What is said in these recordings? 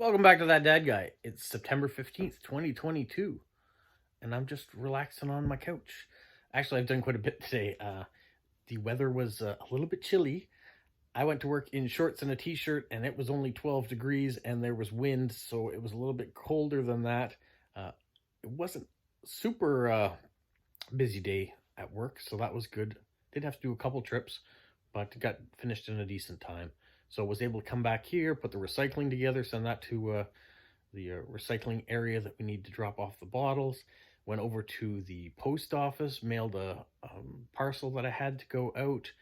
Welcome back to That Dad Guy. It's September 15th, 2022, and I'm just relaxing on my couch. Actually, I've done quite a bit today. The weather was a little bit chilly. I went to work in shorts and a t-shirt, and it was only 12 degrees, and there was wind, so it was a little bit colder than that. It wasn't super busy day at work, so that was good. Did have to do a couple trips, but got finished in a decent time. So I was able to come back here, put the recycling together, send that to the recycling area that we need to drop off the bottles. Went over to the post office, mailed a parcel that I had to go out,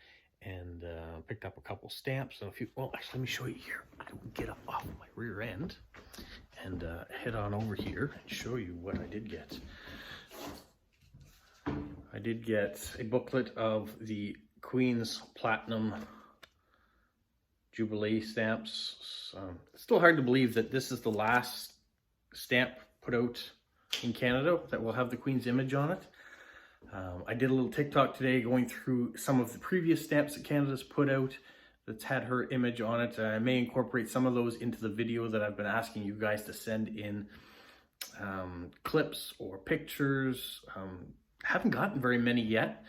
and picked up a couple stamps and a few. Well, actually, let me show you here. I will get up off my rear end and head on over here and show you what I did get. I did get a booklet of the Queen's Platinum Jubilee stamps. It's still hard to believe that this is the last stamp put out in Canada that will have the Queen's image on it. I did a little TikTok today going through some of the previous stamps that Canada's put out that's had her image on it. I may incorporate some of those into the video that I've been asking you guys to send in clips or pictures. Haven't gotten very many yet.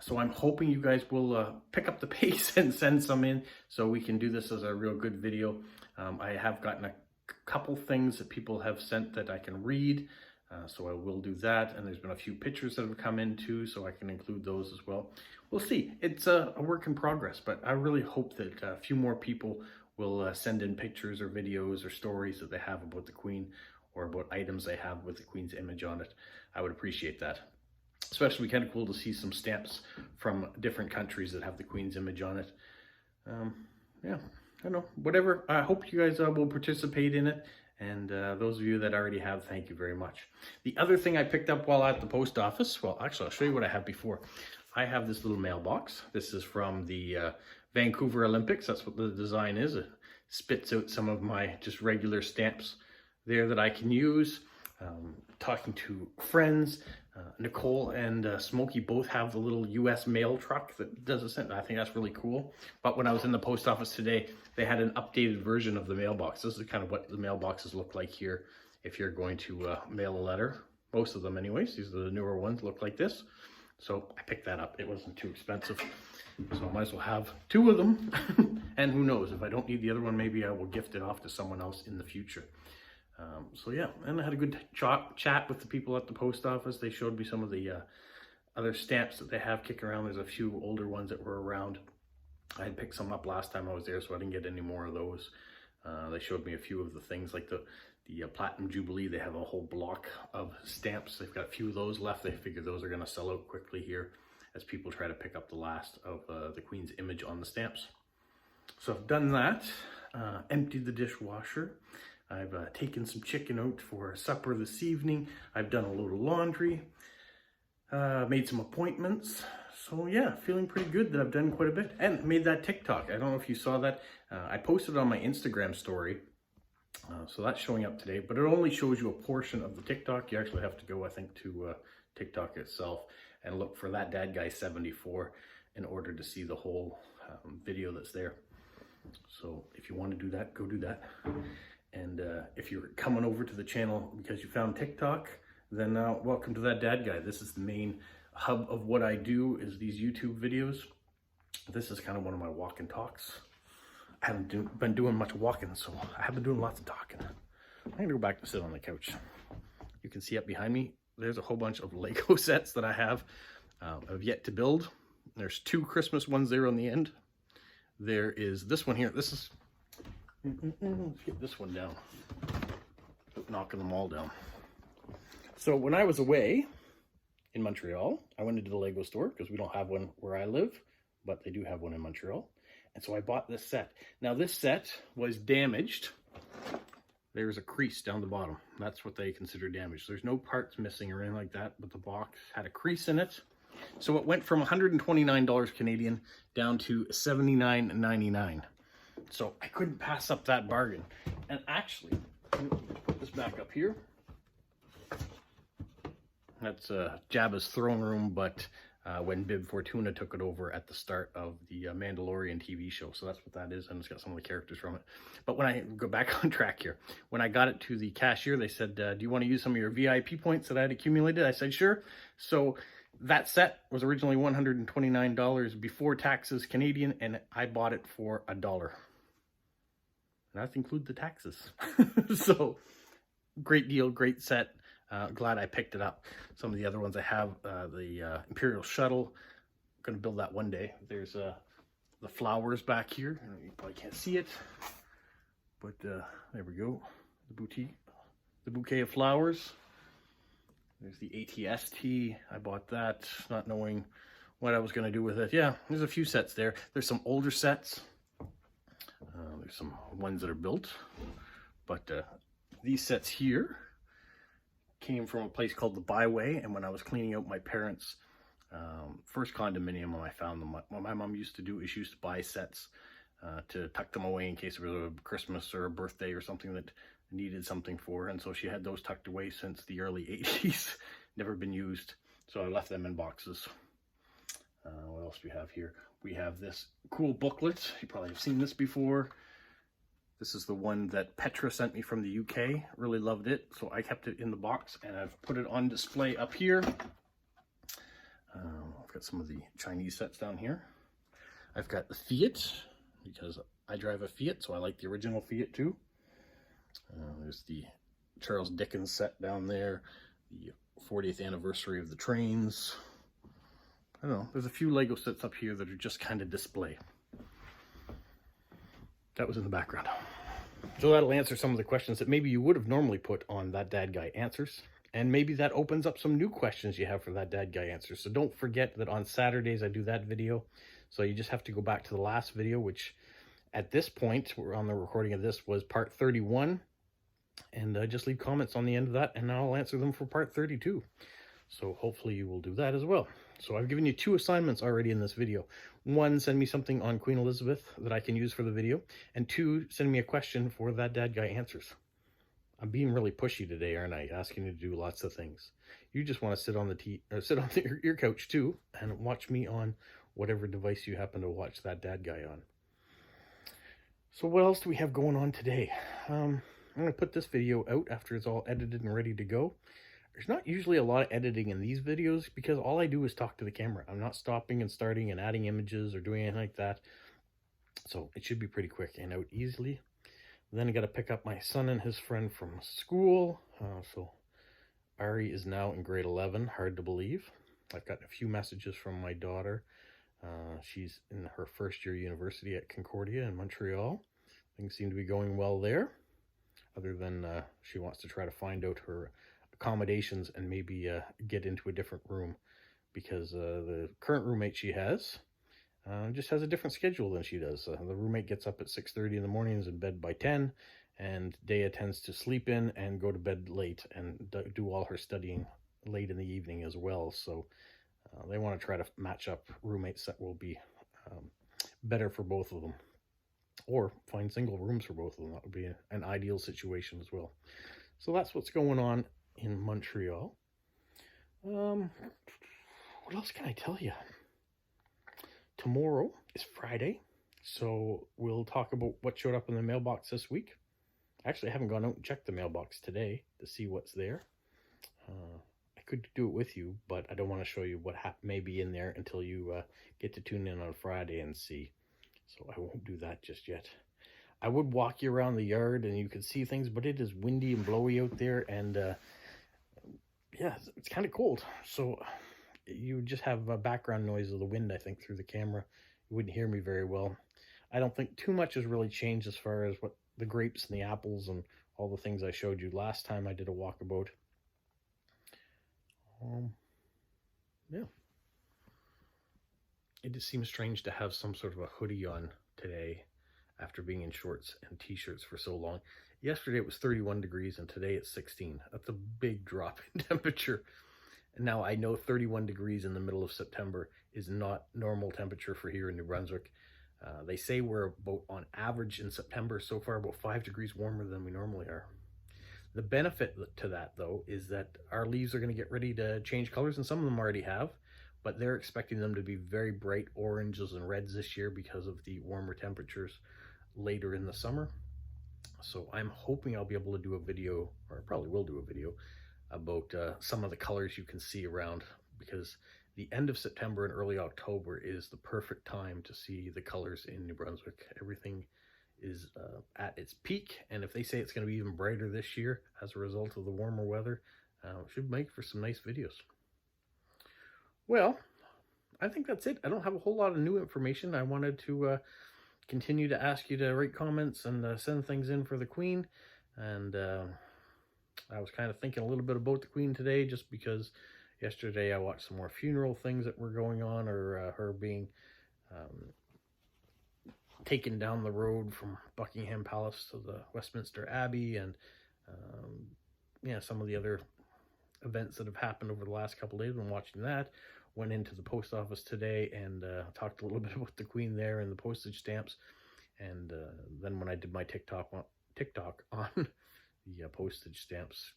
So I'm hoping you guys will pick up the pace and send some in so we can do this as a real good video. I have gotten a couple things that people have sent that I can read, so I will do that. And there's been a few pictures that have come in too, so I can include those as well. We'll see. It's a work in progress, but I really hope that a few more people will send in pictures or videos or stories that they have about the Queen or about items they have with the Queen's image on it. I would appreciate that. Especially kind of cool to see some stamps from different countries that have the Queen's image on it. Yeah, I don't know, whatever. I hope you guys will participate in it. And those of you that already have, thank you very much. The other thing I picked up while at the post office, well, actually, I'll show you what I have before. I have this little mailbox. This is from the Vancouver Olympics. That's what the design is. It spits out some of my just regular stamps there that I can use. Talking to friends, Nicole and Smokey both have the little US mail truck that does this. I think that's really cool. But when I was in the post office today, they had an updated version of the mailbox. This is kind of what the mailboxes look like here if you're going to mail a letter. Most of them anyways. These are the newer ones, look like this. So I picked that up. It wasn't too expensive. So I might as well have two of them. And who knows, if I don't need the other one, maybe I will gift it off to someone else in the future. So yeah, and I had a good chat with the people at the post office. They showed me some of the other stamps that they have kicking around. There's a few older ones that were around. I had picked some up last time I was there, so I didn't get any more of those. They showed me a few of the things like the Platinum Jubilee. They have a whole block of stamps. They've got a few of those left. They figure those are going to sell out quickly here as people try to pick up the last of the Queen's image on the stamps. So I've done that, emptied the dishwasher. I've taken some chicken out for supper this evening. I've done a load of laundry, made some appointments. So yeah, feeling pretty good that I've done quite a bit. And made that TikTok. I don't know if you saw that. I posted it on my Instagram story. So that's showing up today. But it only shows you a portion of the TikTok. You actually have to go, I think, to TikTok itself and look for That Dad Guy 74 in order to see the whole video that's there. So if you want to do that, go do that. And if you're coming over to the channel because you found TikTok, then welcome to That Dad Guy. This is the main hub of what I do, is these YouTube videos. This is kind of one of my walk and talks. I haven't been doing much walking, so I have been doing lots of talking. I'm gonna go back to sit on the couch. You can see up behind me, there's a whole bunch of Lego sets that I have yet to build. There's two Christmas ones there on the end. There is this one here. This is let's get this one down. Knocking them all down. So when I was away in Montreal, I went into the Lego store because we don't have one where I live, but they do have one in Montreal. And so I bought this set. Now this set was damaged. There's a crease down the bottom. That's what they consider damaged. There's no parts missing or anything like that, but the box had a crease in it. So it went from $129 Canadian down to $79.99. So I couldn't pass up that bargain. And actually, put this back up here. That's Jabba's throne room, but when Bib Fortuna took it over at the start of the Mandalorian TV show. So that's what that is, and it's got some of the characters from it. But when I go back on track here, when I got it to the cashier, they said, do you want to use some of your VIP points that I had accumulated? I said, sure. So that set was originally $129 before taxes Canadian, and I bought it for $1. And that's include the taxes. So great deal, great set. Glad I picked it up. Some of the other ones I have, the Imperial Shuttle. I'm going to build that one day. There's the flowers back here. You probably can't see it, but there we go. The bouquet of flowers. There's the ATST. I bought that, not knowing what I was going to do with it. Yeah, there's a few sets there. There's some older sets. There's some ones that are built, but these sets here came from a place called the Byway, and when I was cleaning out my parents' first condominium, when I found them, what my mom used to do is she used to buy sets to tuck them away in case it was a Christmas or a birthday or something that needed something for, and so she had those tucked away since the early 80s, never been used, so I left them in boxes. What else do we have here? We have this cool booklet. You probably have seen this before. This is the one that Petra sent me from the UK. Really loved it, so I kept it in the box, and I've put it on display up here. I've got some of the Chinese sets down here. I've got the Fiat, because I drive a Fiat, so I like the original Fiat too. There's the Charles Dickens set down there, the 40th anniversary of the trains. I don't know, there's a few Lego sets up here that are just kind of display. That was in the background. So that'll answer some of the questions that maybe you would have normally put on That Dad Guy Answers. And maybe that opens up some new questions you have for That Dad Guy Answers. So don't forget that on Saturdays I do that video. So you just have to go back to the last video, which at this point, we're on the recording of this, was part 31. And just leave comments on the end of that, and I'll answer them for part 32. So hopefully you will do that as well. So I've given you 2 assignments already in this video. 1, send me something on Queen Elizabeth that I can use for the video. And 2, send me a question for That Dad Guy Answers. I'm being really pushy today, aren't I? Asking you to do lots of things. You just want to sit on your couch too and watch me on whatever device you happen to watch That Dad Guy on. So what else do we have going on today? I'm going to put this video out after it's all edited and ready to go. There's not usually a lot of editing in these videos because all I do is talk to the camera. I'm not stopping and starting and adding images or doing anything like that. So it should be pretty quick and out easily. Then I got to pick up my son and his friend from school. So Ari is now in grade 11, hard to believe. I've gotten a few messages from my daughter. She's in her first year university at Concordia in Montreal. Things seem to be going well there, other than she wants to try to find out her accommodations and maybe get into a different room, because the current roommate she has just has a different schedule than she does. The roommate gets up at 6:30 in the morning, is in bed by 10, and Dea tends to sleep in and go to bed late and do all her studying late in the evening as well. So they want to try to match up roommates that will be better for both of them, or find single rooms for both of them. That would be an ideal situation as well. So that's what's going on in Montreal. What else can I tell you? Tomorrow is Friday, so we'll talk about what showed up in the mailbox this week. Actually, I haven't gone out and checked the mailbox today to see what's there. I could do it with you, but I don't want to show you what may be in there until you get to tune in on Friday and see. So I won't do that just yet. I would walk you around the yard and you could see things, but it is windy and blowy out there, and yeah, it's kind of cold. So you just have a background noise of the wind, I think, through the camera. You wouldn't hear me very well. I don't think too much has really changed as far as what the grapes and the apples and all the things I showed you last time I did a walkabout. Yeah. It just seems strange to have some sort of a hoodie on today after being in shorts and t-shirts for so long. Yesterday it was 31 degrees and today it's 16. That's a big drop in temperature. And now I know 31 degrees in the middle of September is not normal temperature for here in New Brunswick. They say we're about on average in September so far about 5 degrees warmer than we normally are. The benefit to that, though, is that our leaves are going to get ready to change colors, and some of them already have. but they're expecting them to be very bright oranges and reds this year because of the warmer temperatures later in the summer. So I'm hoping I'll be able to do a video, or I probably will do a video, about some of the colors you can see around, because the end of September and early October is the perfect time to see the colors in New Brunswick. Everything is at its peak, and if they say it's going to be even brighter this year as a result of the warmer weather, should make for some nice videos. Well, I think that's it. I don't have a whole lot of new information. I wanted to continue to ask you to rate comments and send things in for the Queen, and I was kind of thinking a little bit about the Queen today, just because yesterday I watched some more funeral things that were going on, or her being taken down the road from Buckingham Palace to the Westminster Abbey, and yeah, some of the other events that have happened over the last couple of days. When watching that, went into the post office today and talked a little bit about the Queen there and the postage stamps, and then when I did my TikTok on the postage stamps,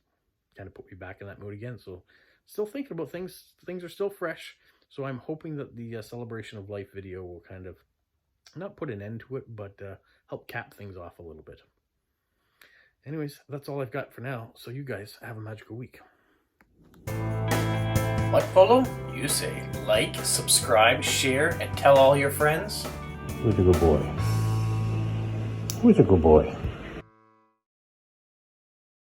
kind of put me back in that mood again. So still thinking about things. Things are still fresh, so I'm hoping that the celebration of life video will kind of not put an end to it, but help cap things off a little bit. Anyways, that's all I've got for now, so you guys have a magical week. What, Polo? You say like, subscribe, share, and tell all your friends? Who's a good boy? Who's a good boy?